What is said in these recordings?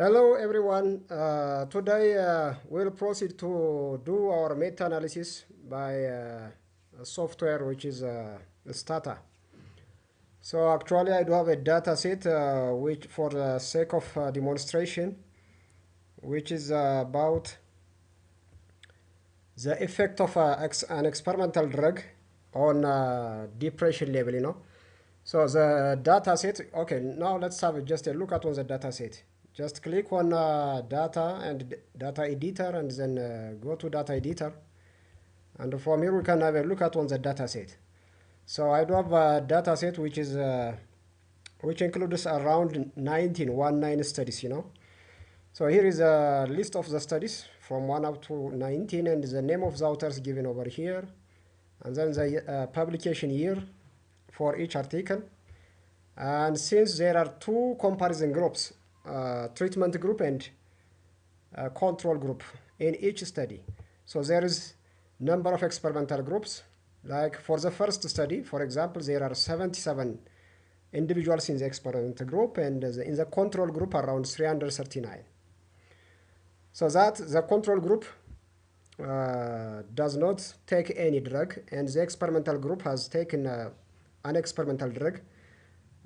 Hello everyone. Today we'll proceed to do our meta-analysis by a software which is STATA. So actually I do have a data set which for the sake of demonstration, which is about the effect of an experimental drug on depression level. So the data set, okay, now let's have just a look at on the data set. Just click on data and data editor and then go to data editor. And from here we can have a look at on the data set. So I do have a data set which is which includes around 19 studies. So here is a list of the studies from 1 up to 19 and the name of the authors given over here. And then the publication year for each article. And since there are two comparison groups, treatment group and control group in each study. So there is number of experimental groups. Like for the first study, for example, there are 77 individuals in the experimental group and in the control group around 339. So that the control group does not take any drug and the experimental group has taken an experimental drug,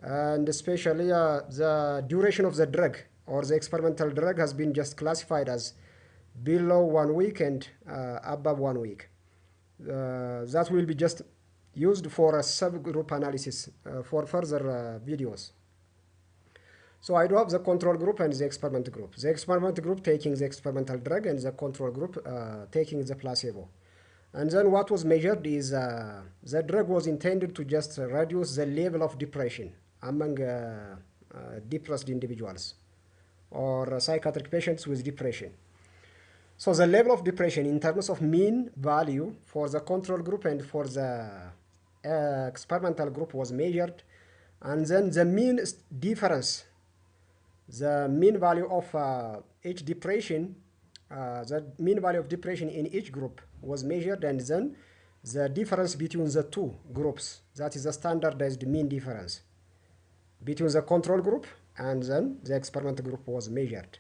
and especially the duration of the drug or the experimental drug has been just classified as below 1 week and above 1 week. That will be just used for a subgroup analysis for further videos. So I do have the control group and the experiment group. The experiment group taking the experimental drug and the control group taking the placebo. And then what was measured is the drug was intended to just reduce the level of depression among depressed individuals or psychiatric patients with depression. So the level of depression in terms of mean value for the control group and for the experimental group was measured. And then the mean difference, the mean value of each depression, the mean value of depression in each group was measured, and then the difference between the two groups, that is the standardized mean difference between the control group and then the experimental group was measured.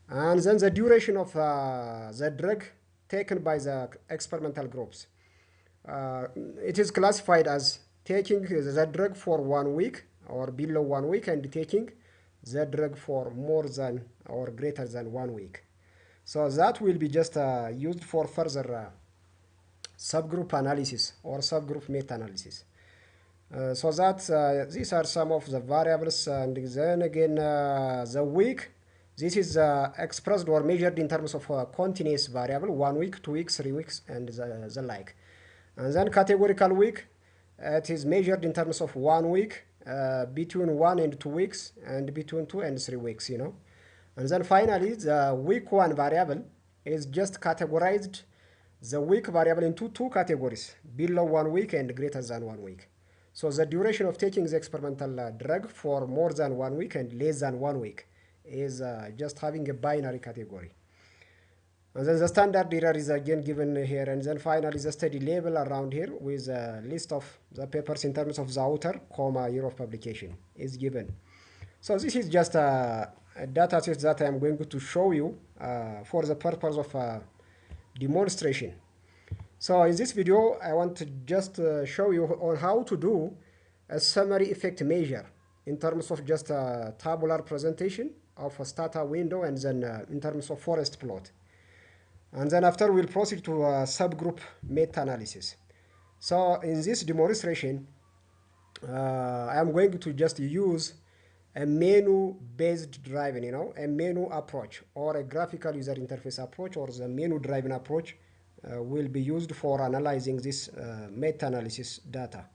And then the duration of the drug taken by the experimental groups. It is classified as taking the drug for 1 week or below 1 week and taking the drug for more than or greater than 1 week. So that will be just used for further subgroup analysis or subgroup meta-analysis. So that these are some of the variables, and then again the week, this is expressed or measured in terms of a continuous variable, 1 week, 2 weeks, 3 weeks, and the like. And then categorical week, it is measured in terms of 1 week, between 1 and 2 weeks, and between 2 and 3 weeks, And then finally, the week 1 variable is just categorized the week variable into two categories, below 1 week and greater than 1 week. So the duration of taking the experimental drug for more than 1 week and less than 1 week is just having a binary category. And then the standard error is again given here, and then finally the study label around here with a list of the papers in terms of the author, year of publication is given. So this is just a data set that I'm going to show you for the purpose of demonstration. So in this video, I want to just show you on how to do a summary effect measure in terms of just a tabular presentation of a STATA window and then in terms of forest plot. And then after we'll proceed to a subgroup meta-analysis. So in this demonstration, I am going to just use a menu-based driven, a menu approach or a graphical user interface approach, or the menu-driven approach will be used for analyzing this meta-analysis data.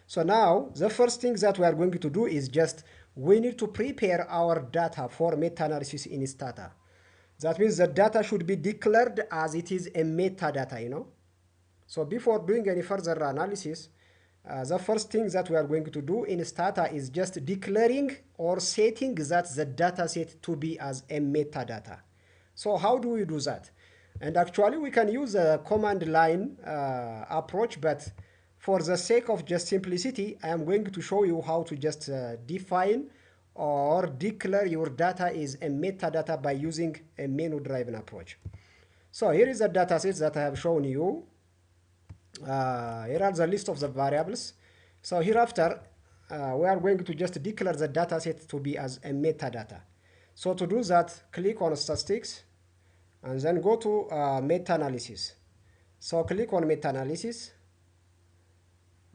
So now the first thing that we are going to do is just we need to prepare our data for meta-analysis in STATA. That means the data should be declared as it is a metadata, So before doing any further analysis, the first thing that we are going to do in STATA is just declaring or setting that the data set to be as a metadata. So how do we do that? And actually we can use a command line approach, but for the sake of just simplicity, I am going to show you how to just define or declare your data is a metadata by using a menu-driven approach. So here is the dataset that I have shown you. Here are the list of the variables. So hereafter, we are going to just declare the dataset to be as a metadata. So to do that, click on statistics and then go to meta-analysis. So click on meta-analysis,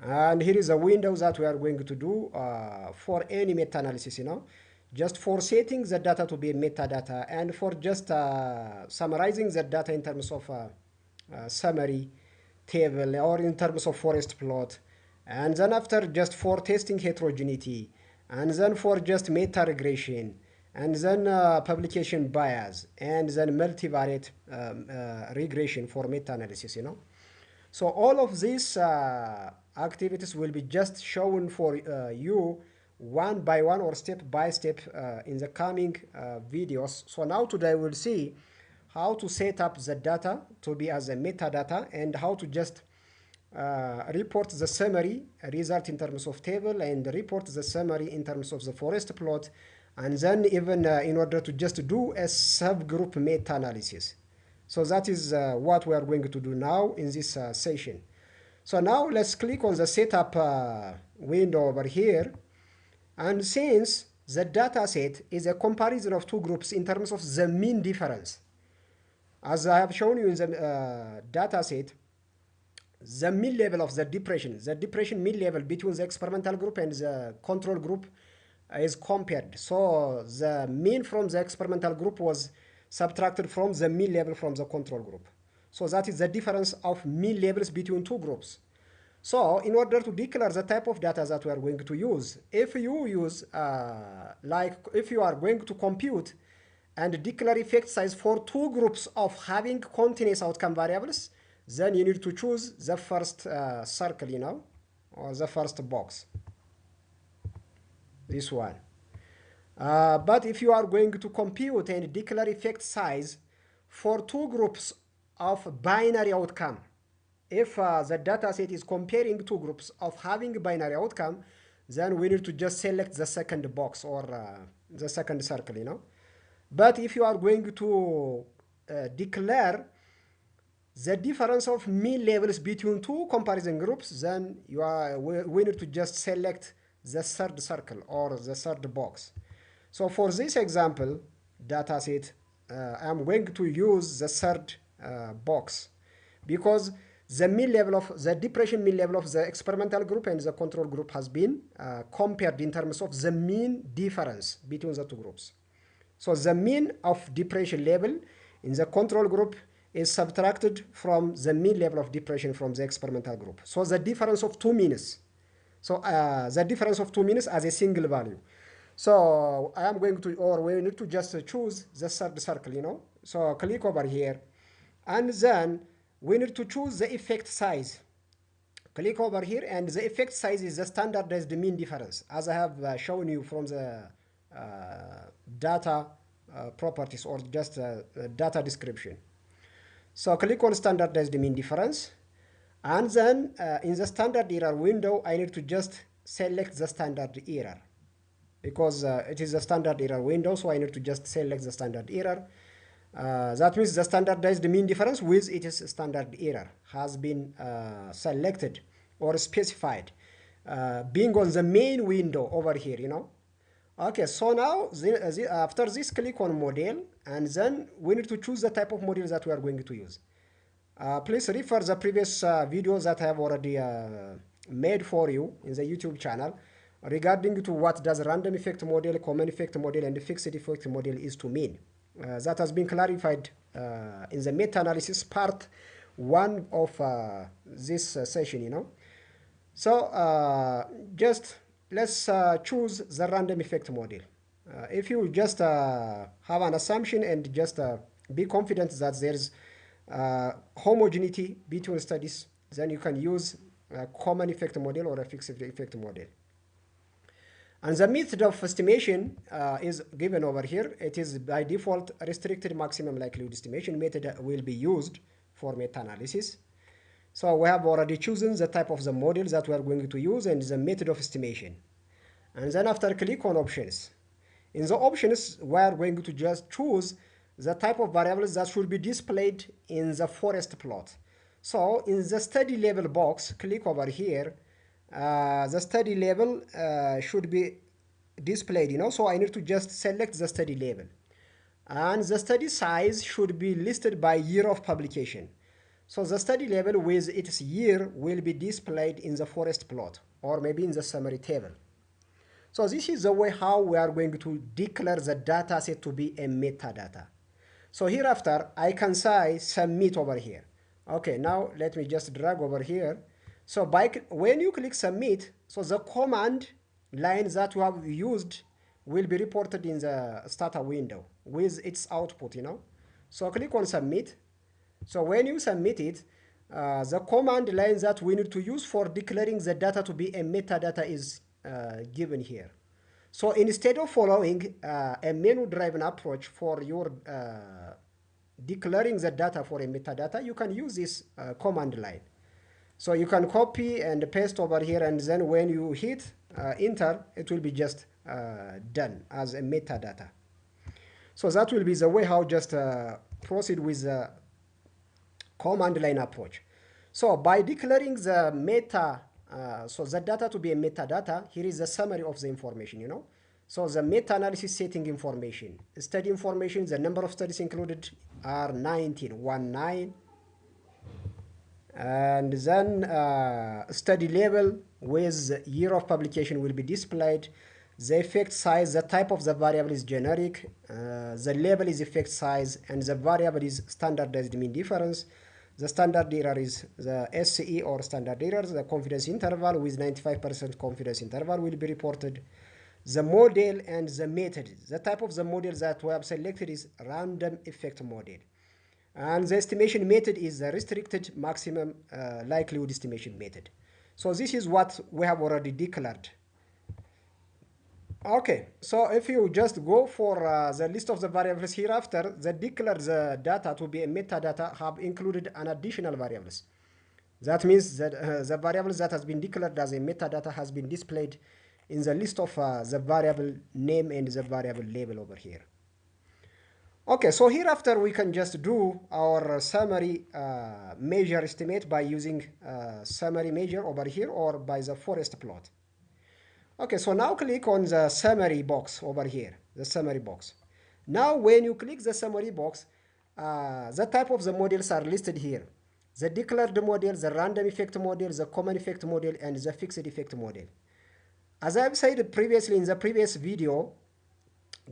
and here is a window that we are going to do for any meta-analysis, just for setting the data to be metadata and for just summarizing the data in terms of summary table or in terms of forest plot, and then after just for testing heterogeneity, and then for just meta regression, and then publication bias, and then multivariate regression for meta-analysis, So all of these activities will be just shown for you one by one or step by step in the coming videos. So now today we'll see how to set up the data to be as a metadata and how to just report the summary result in terms of table and report the summary in terms of the forest plot, and then even in order to just do a subgroup meta-analysis. So that is what we are going to do now in this session. So now let's click on the setup window over here, and since the data set is a comparison of two groups in terms of the mean difference, as I have shown you in the data set, the mean level of the depression mean level between the experimental group and the control group is compared. So the mean from the experimental group was subtracted from the mean level from the control group. So that is the difference of mean levels between two groups. So in order to declare the type of data that we are going to use, if you use, if you are going to compute and declare effect size for two groups of having continuous outcome variables, then you need to choose the first circle, or the first box, this one. But if you are going to compute and declare effect size for two groups of binary outcome, if the data set is comparing two groups of having binary outcome, then we need to just select the second box or the second circle, But if you are going to declare the difference of mean levels between two comparison groups, then we need to just select the third circle or the third box. So for this example dataset, I'm going to use the third box because the mean level of the depression mean level of the experimental group and the control group has been compared in terms of the mean difference between the two groups. So the mean of depression level in the control group is subtracted from the mean level of depression from the experimental group. So the difference of two means. So the difference of two means as a single value. So I am going to, or we need to just choose the third circle, So click over here, and then we need to choose the effect size. Click over here, and the effect size is the standardized mean difference, as I have shown you from the data properties or just data description. So click on standardized mean difference, and then in the standard error window, I need to just select the standard error because it is a standard error window, so I need to just select the standard error. That means the standardized mean difference with its standard error has been selected or specified, being on the main window over here, Okay, so now after this, click on model, and then we need to choose the type of model that we are going to use. Please refer the previous videos that I have already made for you in the YouTube channel regarding to what does random effect model, common effect model, and fixed effect model is to mean. That has been clarified in the meta-analysis part 1 of this session, So just let's choose the random effect model. If you just have an assumption and just be confident that there's homogeneity between studies, then you can use a common effect model or a fixed effect model. And the method of estimation is given over here. It is by default restricted maximum likelihood estimation method will be used for meta-analysis. So we have already chosen the type of the model that we are going to use and the method of estimation. And then after click on options. In the options, we are going to just choose the type of variables that should be displayed in the forest plot. So in the study level box, click over here. The study level should be displayed, so I need to just select the study level. And the study size should be listed by year of publication. So the study level with its year will be displayed in the forest plot or maybe in the summary table. So this is the way how we are going to declare the data set to be a metadata. So hereafter, I can say submit over here. Okay, now let me just drag over here. So when you click submit, so the command line that you have used will be reported in the STATA window with its output, So click on submit. So when you submit it, the command line that we need to use for declaring the data to be a metadata is given here. So instead of following a menu-driven approach for your declaring the data for a metadata, you can use this command line. So you can copy and paste over here, and then when you hit enter, it will be just done as a metadata. So that will be the way how just proceed with the command line approach. So by declaring the so the data to be a metadata, here is the summary of the information, So the meta-analysis setting information, study information, the number of studies included are 19. And then study level with year of publication will be displayed. The effect size, the type of the variable is generic, the label is effect size, and the variable is standardized mean difference. The standard error is the SCE or standard error. The confidence interval with 95% confidence interval will be reported. The model and the method. The type of the model that we have selected is random effect model. And the estimation method is the restricted maximum likelihood estimation method. So this is what we have already declared. Okay, so if you just go for the list of the variables hereafter, the declare the data to be a metadata have included an additional variables. That means that the variables that has been declared as a metadata has been displayed in the list of the variable name and the variable label over here. Okay, so hereafter we can just do our summary measure estimate by using summary measure over here or by the forest plot. Okay, so now click on the summary box over here, the summary box. Now when you click the summary box, the type of the models are listed here. The declared model, the random effect model, the common effect model, and the fixed effect model. As I've said previously in the previous video,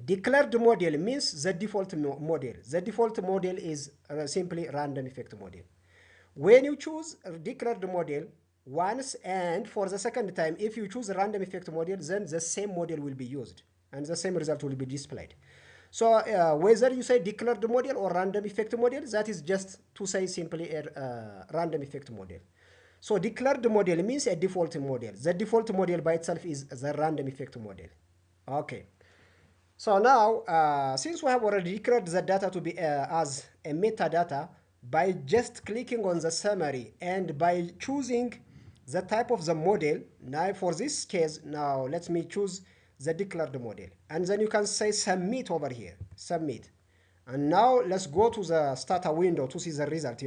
declared model means the default model. The default model is simply random effect model. When you choose declared model once and for the second time, if you choose a random effect model, then the same model will be used and the same result will be displayed. So whether you say declared model or random effect model, that is just to say simply a random effect model. So declared model means a default model. The default model by itself is the random effect model. Okay. So now, since we have already declared the data to be as a metadata, by just clicking on the summary and by choosing the type of the model, now for this case, now let me choose the declared model. And then you can say submit over here, submit. And now let's go to the STATA window to see the result,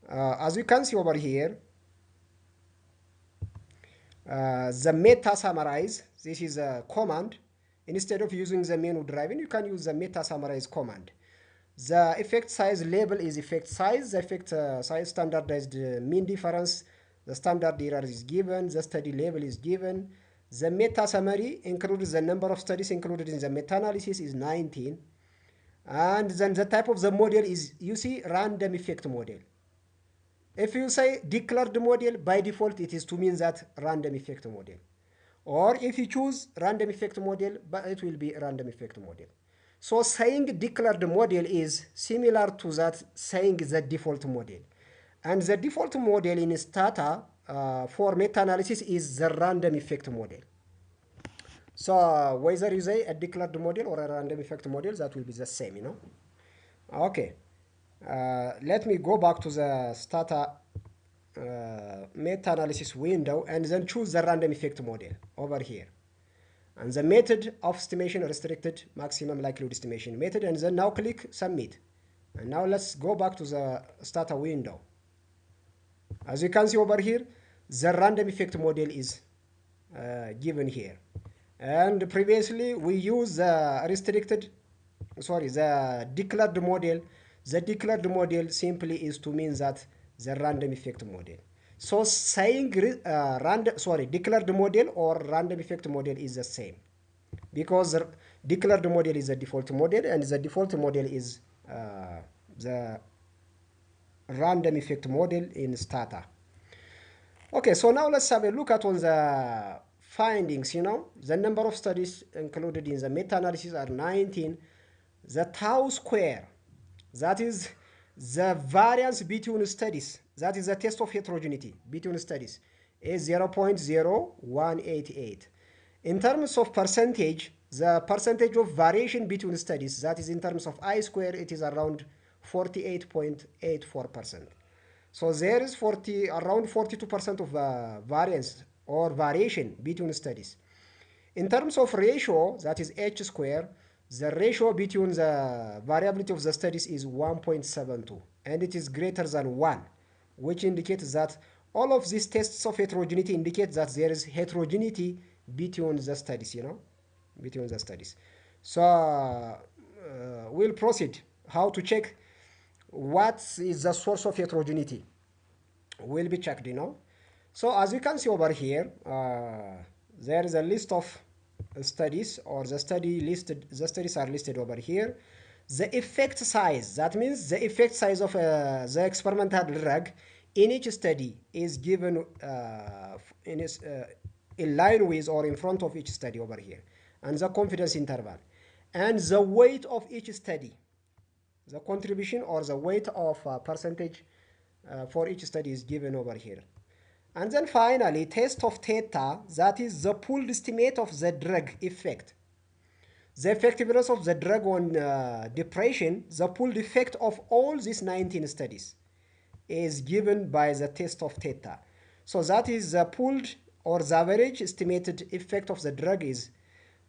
As you can see over here, the meta summarize, this is a command. Instead of using the menu driven, you can use the meta summarize command. The effect size label is effect size. The effect size standardized mean difference. The standard error is given. The study label is given. The meta summary includes the number of studies included in the meta-analysis is 19. And then the type of the model is, you see, random effect model. If you say declared model, by default it is to mean that random effect model. Or if you choose random effect model, but it will be random effect model. So saying declared model is similar to that saying the default model. And the default model in STATA for meta-analysis is the random effect model. So whether you say a declared model or a random effect model, that will be the same, Okay. Let me go back to the STATA meta-analysis window and then choose the random effect model over here. and the method of estimation restricted maximum likelihood estimation method, and then now click submit. And now let's go back to the STATA window. As you can see over here, the random effect model is given here, and previously we used the the declared model. The declared model simply is to mean that the random effect model. So saying declared model or random effect model is the same, because the declared model is the default model and the default model is the random effect model in STATA. Okay, so now let's have a look at on the findings. The number of studies included in the meta-analysis are 19. The tau square, that is the variance between studies, that is the test of heterogeneity between studies, is 0.0188. In terms of percentage, the percentage of variation between studies, that is in terms of I-square, it is around 48.84%. So there is around 42% of variance or variation between studies. In terms of ratio, that is H-square, the ratio between the variability of the studies is 1.72, and it is greater than 1, which indicates that all of these tests of heterogeneity indicate that there is heterogeneity between the studies, between the studies. So we'll proceed how to check what is the source of heterogeneity. Will be checked, So as you can see over here, there is a list of studies, or the studies are listed over here. The effect size, that means the effect size of the experimental drug in each study is given in line with or in front of each study over here, and the confidence interval, and the weight of each study, the contribution or the weight of percentage for each study is given over here. And then finally, test of theta, that is the pooled estimate of the drug effect. The effectiveness of the drug on depression, the pooled effect of all these 19 studies is given by the test of theta. So that is the pooled or the average estimated effect of the drug is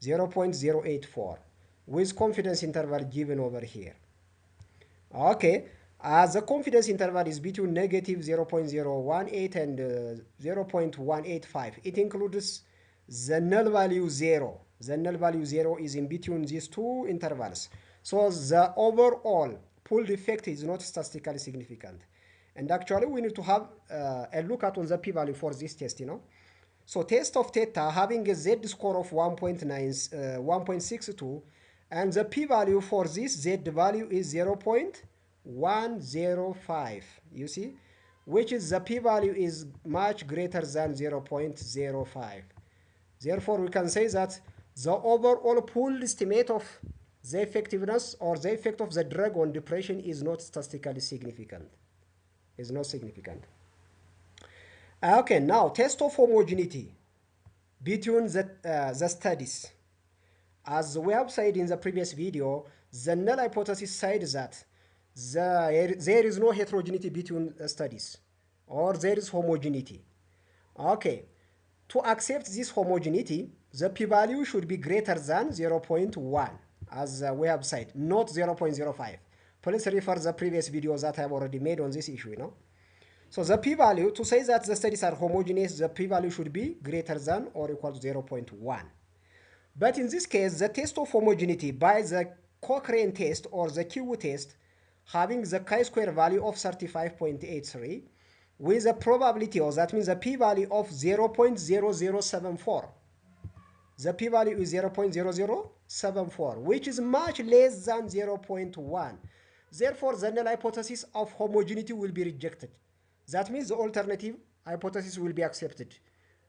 0.084 with confidence interval given over here. Okay. As the confidence interval is between negative 0.018 and 0.185. It includes the null value 0. The null value 0 is in between these two intervals. So the overall pooled effect is not statistically significant. And actually we need to have a look at on the p-value for this test, So test of theta having a z-score of 1.62, and the p-value for this z-value is 0.105, you see, which is the p-value is much greater than 0.05. Therefore, we can say that the overall pooled estimate of the effectiveness or the effect of the drug on depression is not statistically significant. Is not significant. Okay, now test of homogeneity between the studies. As we have said in the previous video, the null hypothesis said that there is no heterogeneity between studies, or there is homogeneity. Okay, to accept this homogeneity, the p-value should be greater than 0.1, as we have said, not 0.05. Please refer the previous videos that I have already made on this issue, So the p-value, to say that the studies are homogeneous, the p-value should be greater than or equal to 0.1. But in this case, the test of homogeneity by the Cochrane test or the Q test having the chi-square value of 35.83 with a probability, or that means a p-value of 0.0074. The p-value is 0.0074, which is much less than 0.1. Therefore, the null hypothesis of homogeneity will be rejected. That means the alternative hypothesis will be accepted,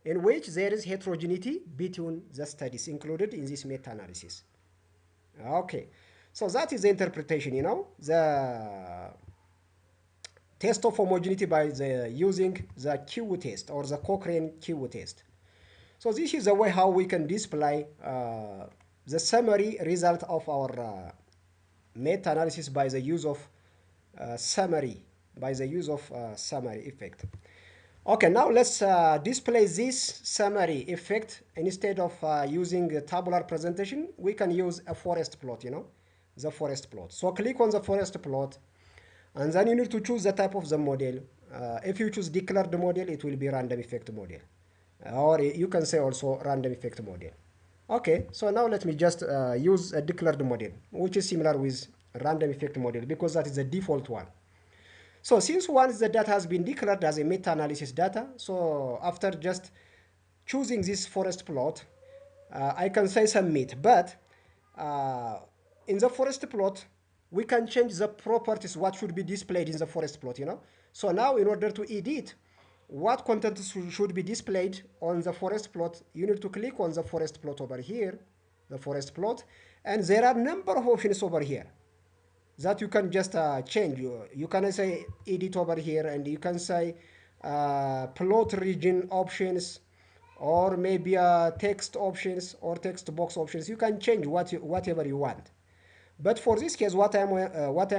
in which there is heterogeneity between the studies included in this meta-analysis. Okay, so that is the interpretation, the test of homogeneity by using the Q test or the Cochrane Q test. So this is the way how we can display the summary result of our meta-analysis by the use of summary effect. Okay, now let's display this summary effect. Instead of using a tabular presentation, we can use a forest plot, the forest plot. So click on the forest plot, and then you need to choose the type of the model. If you choose declared model, it will be random effect model. Or you can say also random effect model. Okay, so now let me just use a declared model, which is similar with random effect model because that is the default one. So since once the data has been declared as a meta-analysis data, so after just choosing this forest plot, I can say submit. But uh, in the forest plot, we can change the properties, what should be displayed in the forest plot, So now in order to edit what content should be displayed on the forest plot, you need to click on the forest plot over here, the forest plot, and there are number of options over here that you can just change. You can say edit over here, and you can say plot region options, or maybe text options or text box options. You can change whatever you want. But for this case, what I'm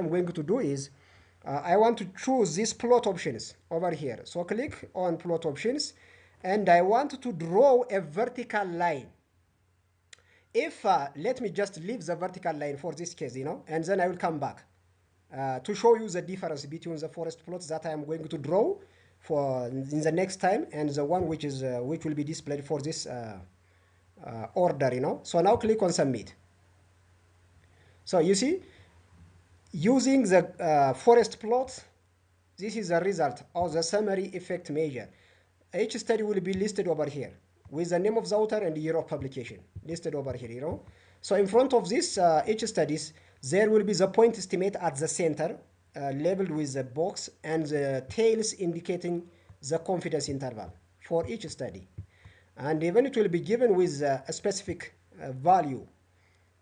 going to do is I want to choose these plot options over here. So click on plot options, and I want to draw a vertical line. If let me just leave the vertical line for this case, and then I will come back to show you the difference between the forest plots that I am going to draw for in the next time and the one which will be displayed for this order. So now click on submit. So you see, using the forest plot, this is the result of the summary effect measure. Each study will be listed over here with the name of the author and the year of publication listed over here. So in front of this each studies, there will be the point estimate at the center, labeled with the box, and the tails indicating the confidence interval for each study. And even it will be given with a specific value.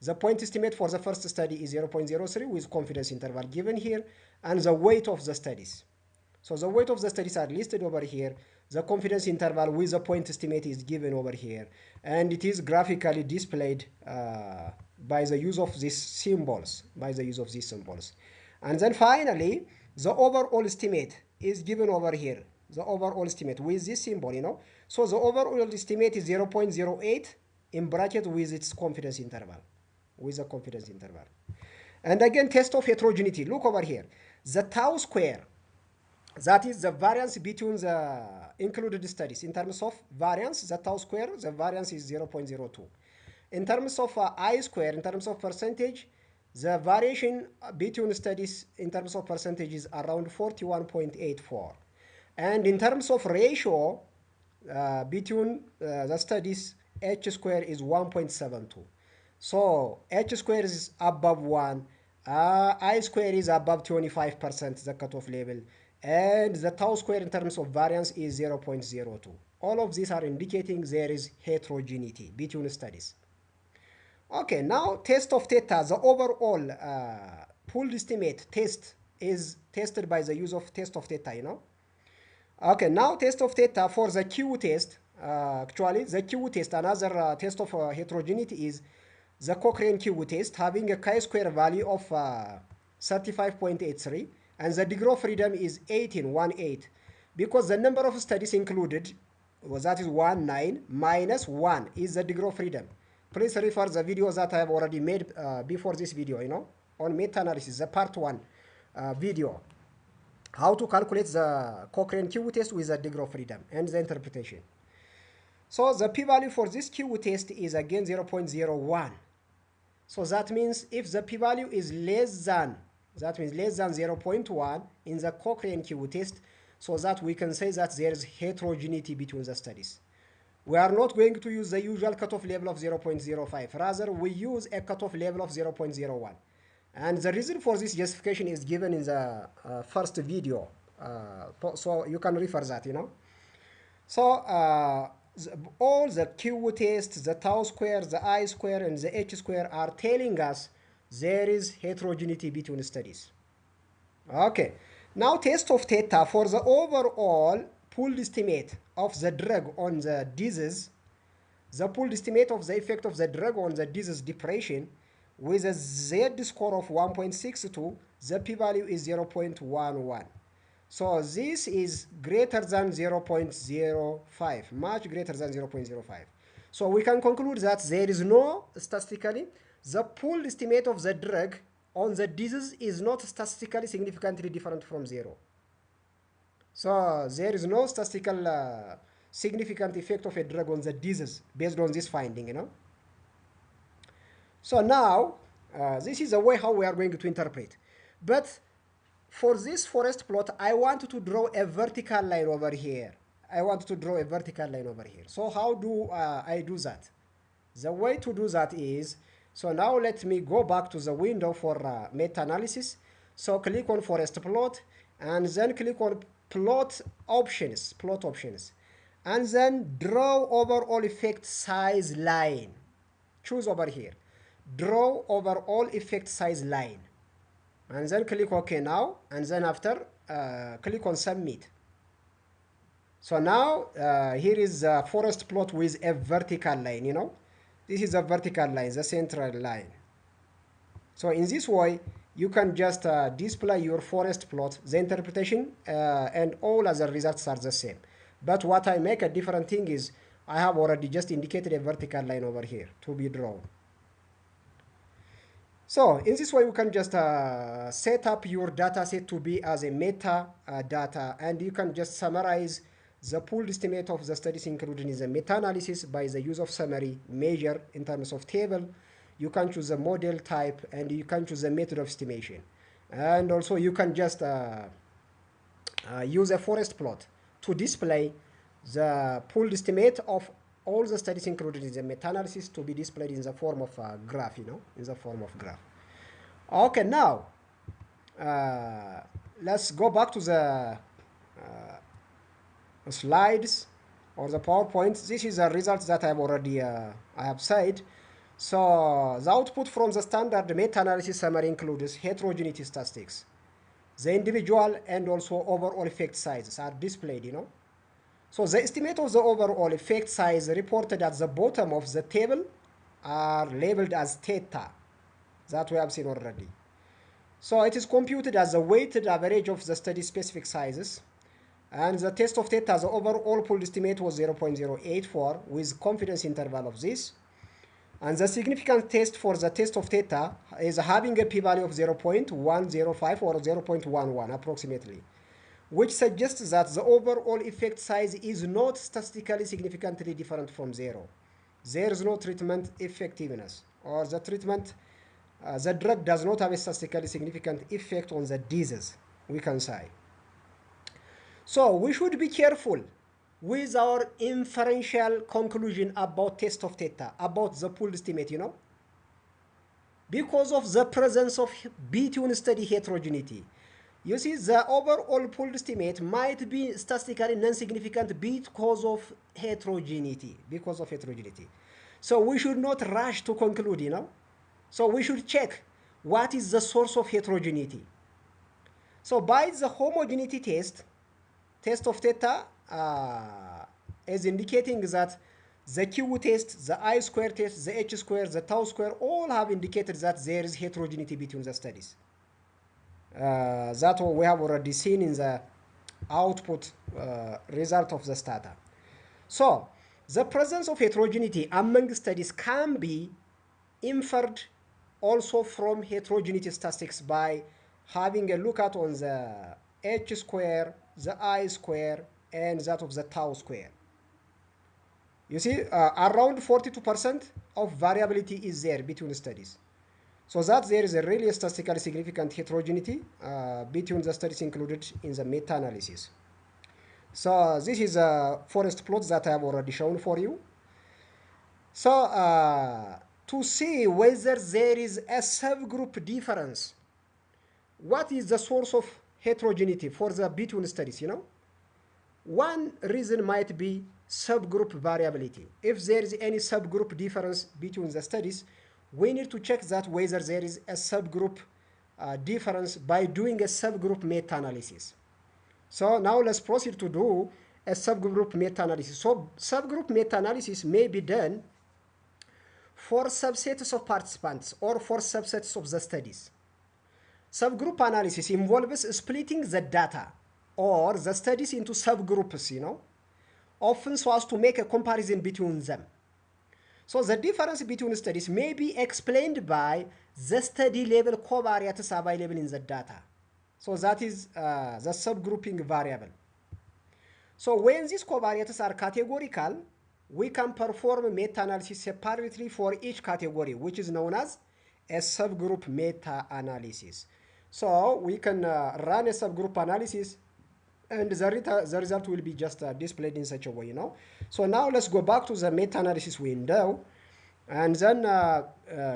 The point estimate for the first study is 0.03 with confidence interval given here, and the weight of the studies. So the weight of the studies are listed over here. The confidence interval with the point estimate is given over here, and it is graphically displayed by the use of these symbols. And then finally, the overall estimate is given over here. The overall estimate with this symbol, So the overall estimate is 0.08 in bracket with its confidence interval. And again, test of heterogeneity. Look over here. The tau square, that is the variance between the included studies. In terms of variance, the tau square, the variance is 0.02. In terms of I square, in terms of percentage, the variation between studies in terms of percentage is around 41.84. And in terms of ratio between the studies, H square is 1.72. So H square is above 1, I square is above 25%, the cutoff level, and the tau square in terms of variance is 0.02. All of these are indicating there is heterogeneity between studies. Okay, now test of theta, the overall pooled estimate test is tested by the use of test of theta, Okay, now test of theta for the Q test. Actually, the Q test, another test of heterogeneity is the Cochrane Q test, having a chi-square value of 35.83, and the degree of freedom is 18, because the number of studies included, that is 19, minus 1 is the degree of freedom. Please refer the video that I have already made before this video, on meta-analysis, the part 1 video. How to calculate the Cochrane Q test with the degree of freedom and the interpretation. So the p-value for this Q test is again 0.01. So that means if the p-value is less than 0.1 in the Cochrane Q test, so that we can say that there is heterogeneity between the studies. We are not going to use the usual cutoff level of 0.05. Rather, we use a cutoff level of 0.01. And the reason for this justification is given in the first video. So you can refer that, So all the Q tests, the tau square, the I square, and the H square are telling us there is heterogeneity between studies. Okay, now test of theta for the overall pooled estimate of the drug on the disease, the pooled estimate of the effect of the drug on the disease depression with a Z score of 1.62, the p-value is 0.11. So this is greater than 0.05, much greater than 0.05. So we can conclude that there is no statistically, the pooled estimate of the drug on the disease is not statistically significantly different from zero. So there is no statistical significant effect of a drug on the disease based on this finding, you know. So now, this is the way how we are going to interpret. But for this forest plot, I want to draw a vertical line over here. I want to draw a vertical line over here. So how do I do that? The way to do that is, so now let me go back to the window for meta-analysis. So click on forest plot, and then click on plot options, and then draw overall effect size line. Choose over here, draw overall effect size line, and then click OK now, and then after click on submit. So now here is a forest plot with a vertical line, you know. This is a vertical line, the central line. So in this way, you can just display your forest plot, the interpretation and all other results are the same. But what I make a different thing is I have already just indicated a vertical line over here to be drawn. So in this way, you can just set up your data set to be as a meta data, and you can just summarize the pooled estimate of the studies included in the meta-analysis by the use of summary measure in terms of table. You can choose the model type, and you can choose the method of estimation. And also you can just use a forest plot to display the pooled estimate of all the studies included in the meta-analysis to be displayed in the form of a graph, you know, in the form of graph. Okay, now let's go back to the slides or the PowerPoint. This is the results that I've already I have said. So the output from the standard meta-analysis summary includes heterogeneity statistics. The individual and also overall effect sizes are displayed, you know. So the estimate of the overall effect size reported at the bottom of the table are labeled as theta, that we have seen already. So it is computed as the weighted average of the study specific sizes, and the test of theta, the overall pooled estimate was 0.084 with confidence interval of this. And the significant test for the test of theta is having a p-value of 0.105 or 0.11 approximately, which suggests that the overall effect size is not statistically significantly different from zero. There is no treatment effectiveness, or the treatment, the drug does not have a statistically significant effect on the disease, we can say. So we should be careful with our inferential conclusion about test of theta, about the pooled estimate, you know, because of the presence of between study heterogeneity. You see, the overall pooled estimate might be statistically non-significant because of heterogeneity, So we should not rush to conclude, you know. So we should check what is the source of heterogeneity. So by the homogeneity test of theta is indicating that the Q test, the I square test, the H square, the tau square, all have indicated that there is heterogeneity between the studies. That we have already seen in the output result of the STATA. So the presence of heterogeneity among studies can be inferred also from heterogeneity statistics by having a look at on the H square, the I square, and that of the tau square. You see, around 42% of variability is there between studies. So that there is a really statistically significant heterogeneity between the studies included in the meta-analysis. So this is a forest plot that I have already shown for you. So to see whether there is a subgroup difference, what is the source of heterogeneity for the between studies, you know? One reason might be subgroup variability. If there is any subgroup difference between the studies, we need to check that whether there is a subgroup difference by doing a subgroup meta-analysis. So now let's proceed to do a subgroup meta-analysis. So subgroup meta-analysis may be done for subsets of participants or for subsets of the studies. Subgroup analysis involves splitting the data or the studies into subgroups, you know, often so as to make a comparison between them. So the difference between studies may be explained by the study level covariates available in the data. So that is the subgrouping variable. So when these covariates are categorical, we can perform meta-analysis separately for each category, which is known as a subgroup meta-analysis. So we can run a subgroup analysis, and the result will be just displayed in such a way, you know. So now let's go back to the meta-analysis window, and then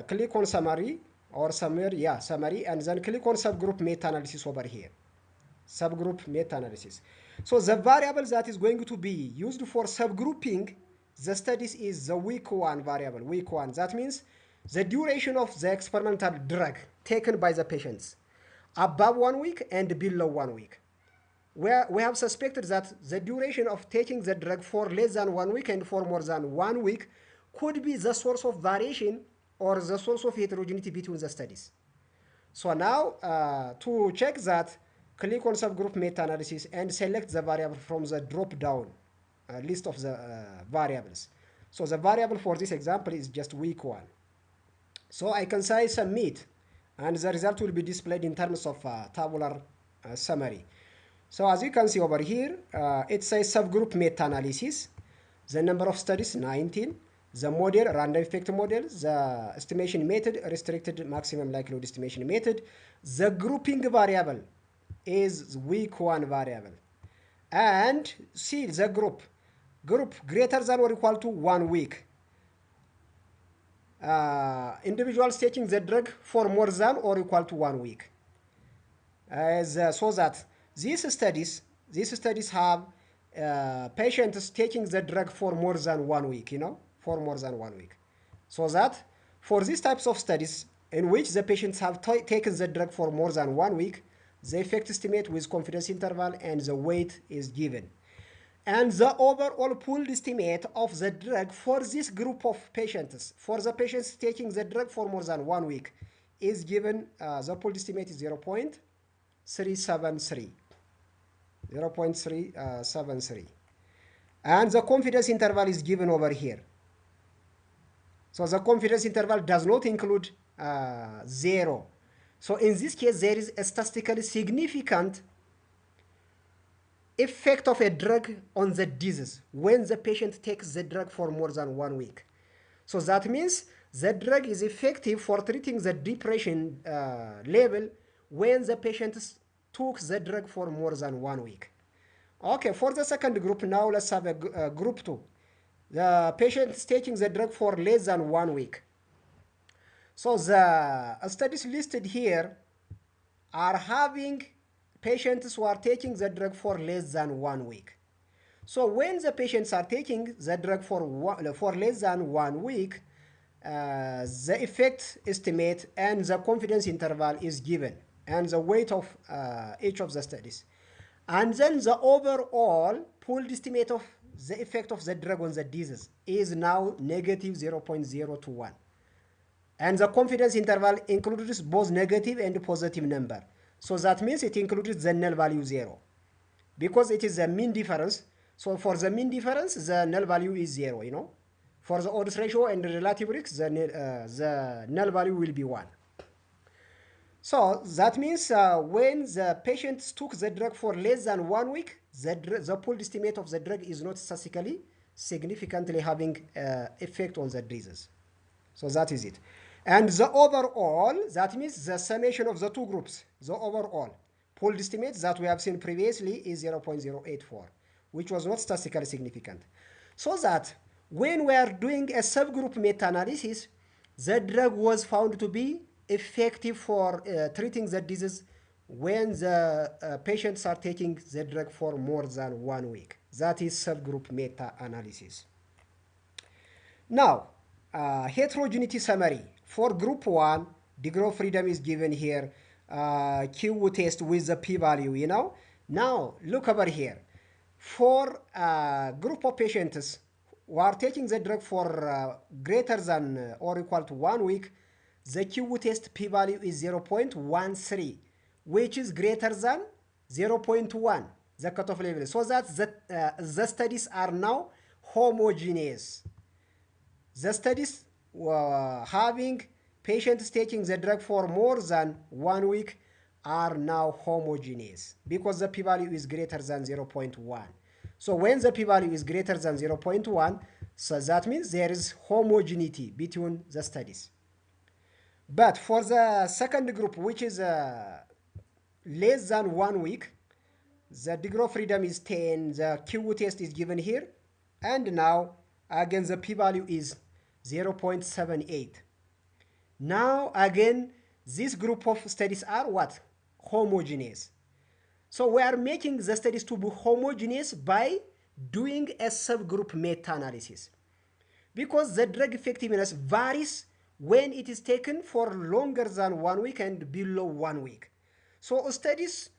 click on summary, and then click on subgroup meta-analysis over here. Subgroup meta-analysis. So the variable that is going to be used for subgrouping the studies is the week 1 variable, week 1. That means the duration of the experimental drug taken by the patients above 1 week and below 1 week. Where we have suspected that the duration of taking the drug for less than 1 week and for more than 1 week could be the source of variation or the source of heterogeneity between the studies. So now to check that, click on subgroup meta-analysis and select the variable from the drop-down list of the variables. So the variable for this example is just week 1. So I can say submit, and the result will be displayed in terms of tabular summary. So as you can see over here, it says subgroup meta-analysis, the number of studies 19, the model, random effect model, the estimation method, restricted maximum likelihood estimation method, the grouping variable is week 1 variable, and see the group greater than or equal to 1 week. Individuals taking the drug for more than or equal to 1 week. So that these studies have patients taking the drug for more than 1 week, you know, for more than 1 week. So that for these types of studies in which the patients have taken the drug for more than 1 week, the effect estimate with confidence interval and the weight is given. And the overall pooled estimate of the drug for this group of patients, for the patients taking the drug for more than 1 week, is given. The pooled estimate is 0.373. 0.373. And the confidence interval is given over here. So the confidence interval does not include 0. So in this case, there is a statistically significant effect of a drug on the disease when the patient takes the drug for more than 1 week. So that means the drug is effective for treating the depression level when the patient took the drug for more than 1 week. Okay, for the second group now, let's have a group 2. The patient is taking the drug for less than 1 week. So the studies listed here are having patients who are taking the drug for less than 1 week. So when the patients are taking the drug for less than 1 week, the effect estimate and the confidence interval is given, and the weight of each of the studies. And then the overall pooled estimate of the effect of the drug on the disease is now negative 0.021. And the confidence interval includes both negative and positive number. So that means it includes the null value 0. Because it is the mean difference, so for the mean difference, the null value is 0, you know. For the odds ratio and the relative risk, the null value will be 1. So that means when the patients took the drug for less than 1 week, the pooled estimate of the drug is not statistically significantly having effect on the disease. So that is it. And the overall, that means the summation of the two groups, the overall pooled estimate that we have seen previously is 0.084, which was not statistically significant. So that when we are doing a subgroup meta-analysis, the drug was found to be effective for treating the disease when the patients are taking the drug for more than 1 week. That is subgroup meta-analysis. Now, heterogeneity summary. For group 1, degree of freedom is given here. Q test with the p-value, you know. Now, look over here. For a group of patients who are taking the drug for greater than or equal to 1 week, the Q test p-value is 0.13, which is greater than 0.1. the cutoff level, so that the studies are now homogeneous. The studies having patients taking the drug for more than 1 week are now homogeneous because the p-value is greater than 0.1. So when the p-value is greater than 0.1, so that means there is homogeneity between the studies. But for the second group, which is less than 1 week, the degree of freedom is 10, the Q test is given here, and now again the p-value is 0.78. Now again this group of studies are what? Homogeneous. So we are making the studies to be homogeneous by doing a subgroup meta-analysis, because the drug effectiveness varies when it is taken for longer than 1 week and below 1 week. So studies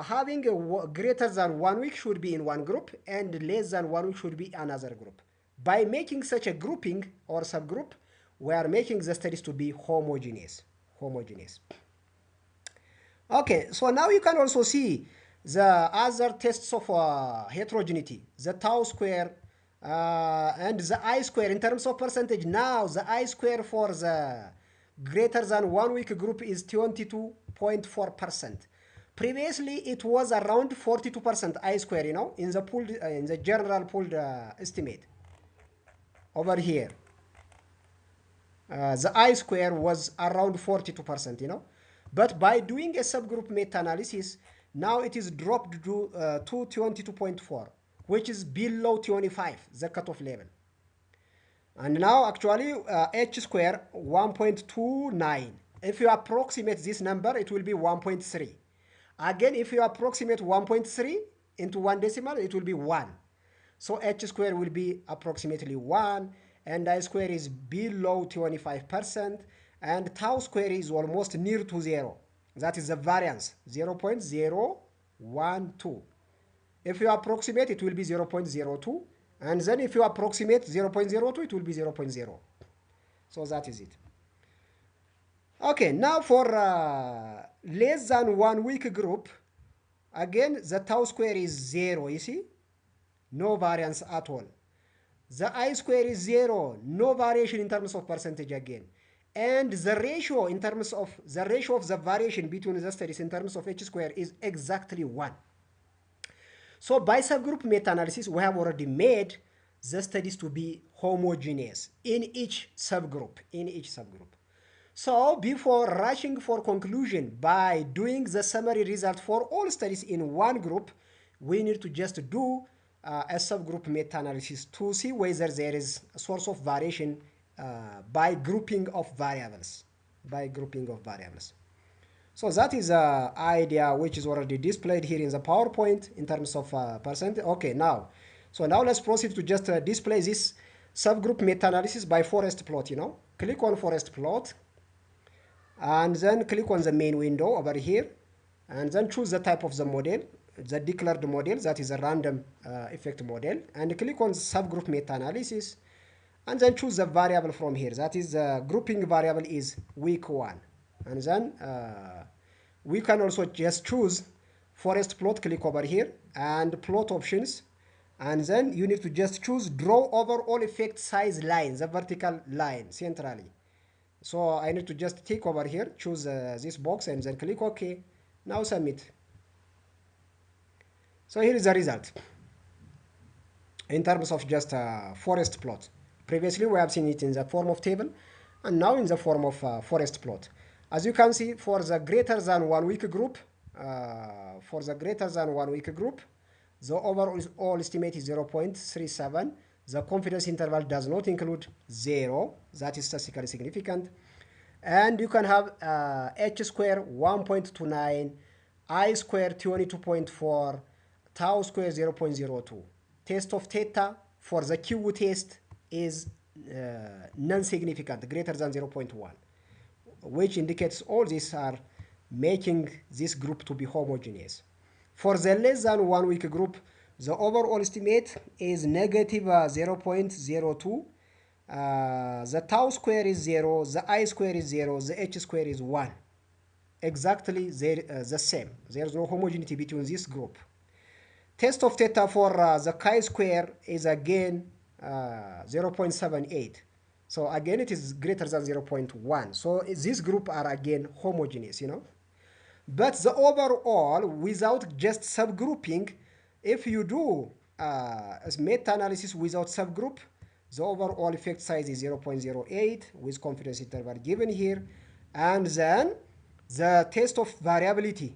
having a greater than 1 week should be in one group and less than 1 week should be another group. By making such a grouping or subgroup, we are making the studies to be homogeneous. Okay, so now you can also see the other tests of heterogeneity, the tau square and the I square in terms of percentage. Now the I square for the greater than 1 week group is 22.4%. Previously it was around 42% I square, you know, in the pooled, in the general pooled estimate. Over here, the I square was around 42%, you know. But by doing a subgroup meta-analysis, now it is dropped to 22.4, which is below 25, the cutoff level. And now actually H square 1.29. If you approximate this number, it will be 1.3. Again, if you approximate 1.3 into 1 decimal, it will be 1. So H square will be approximately 1, and I square is below 25%, and tau square is almost near to 0. That is the variance, 0.012. If you approximate, it will be 0.02, and then if you approximate 0.02, it will be 0.0. So that is it. Okay, now for less than 1 week group, again, the tau square is 0, you see? No variance at all. The I square is 0, no variation in terms of percentage again. And the ratio in terms of the ratio of the variation between the studies in terms of H square is exactly 1. So by subgroup meta-analysis, we have already made the studies to be homogeneous in each subgroup, So before rushing for conclusion by doing the summary result for all studies in one group, we need to just do a subgroup meta-analysis to see whether there is a source of variation by grouping of variables. So that is an idea which is already displayed here in the PowerPoint in terms of percent. Okay, now let's proceed to just display this subgroup meta-analysis by forest plot. You know, click on forest plot, and then click on the main window over here, and then choose the type of the model, the declared model, that is a random effect model, and click on subgroup meta-analysis, and then choose the variable from here. That is the grouping variable is week 1, and then we can also just choose forest plot. Click over here and plot options, and then you need to just choose draw overall effect size line, the vertical line centrally. So I need to just tick over here, choose this box, and then click OK. Now submit. So here is the result in terms of just forest plot. Previously we have seen it in the form of table, and now in the form of forest plot. As you can see, for the greater than 1 week group, the overall estimate is 0.37. The confidence interval does not include 0. That is statistically significant. And you can have H square 1.29, I square 22.4, tau square 0.02. Test of theta for the Q test is non-significant, greater than 0.1, which indicates all these are making this group to be homogeneous. For the less than 1 week group, the overall estimate is negative 0.02. The tau square is 0, the I square is 0, the H square is 1. Exactly the same. There is no homogeneity between this group. Test of theta for the chi-square is again 0.78. So again, it is greater than 0.1. So these groups are again homogeneous, you know. But the overall, without just subgrouping, if you do meta-analysis without subgroup, the overall effect size is 0.08 with confidence interval given here. And then the test of variability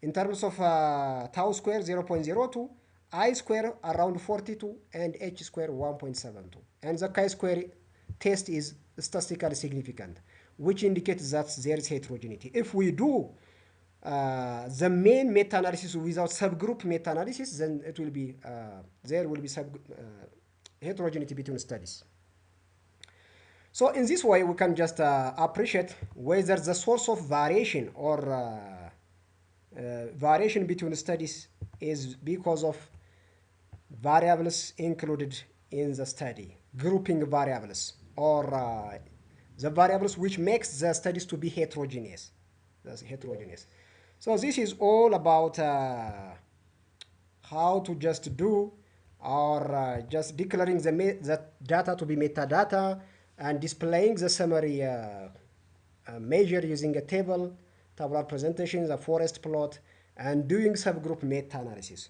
in terms of tau square 0.02, I square around 42, and H square 1.72. And the chi-square test is statistically significant, which indicates that there is heterogeneity. If we do the main meta-analysis without subgroup meta-analysis, then it will be there will be heterogeneity between studies. So in this way, we can just appreciate whether the source of variation or variation between studies is because of variables included in the study, grouping variables, or the variables which makes the studies to be heterogeneous. That's heterogeneous. So this is all about how to just do or just declaring the data to be metadata and displaying the summary measure using a table, tabular presentation, the forest plot, and doing subgroup meta-analysis.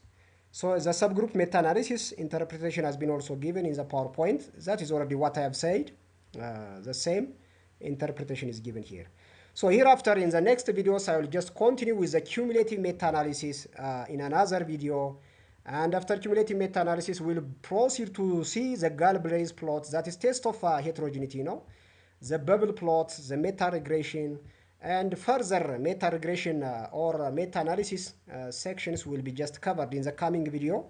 So the subgroup meta-analysis interpretation has been also given in the PowerPoint. That is already what I have said. The same interpretation is given here. So hereafter, in the next videos, I will just continue with the cumulative meta-analysis in another video. And after cumulative meta-analysis, we'll proceed to see the Galbraith plot, that is test of heterogeneity, you know, the bubble plot, the meta-regression, and further meta-regression or meta-analysis sections will be just covered in the coming video.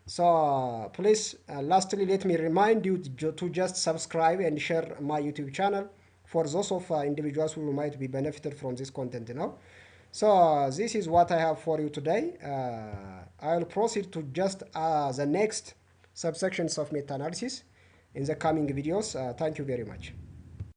So please, lastly, let me remind you to just subscribe and share my YouTube channel for those of individuals who might be benefited from this content, you know. So this is what I have for you today. I will proceed to just the next subsections of meta-analysis in the coming videos. Thank you very much.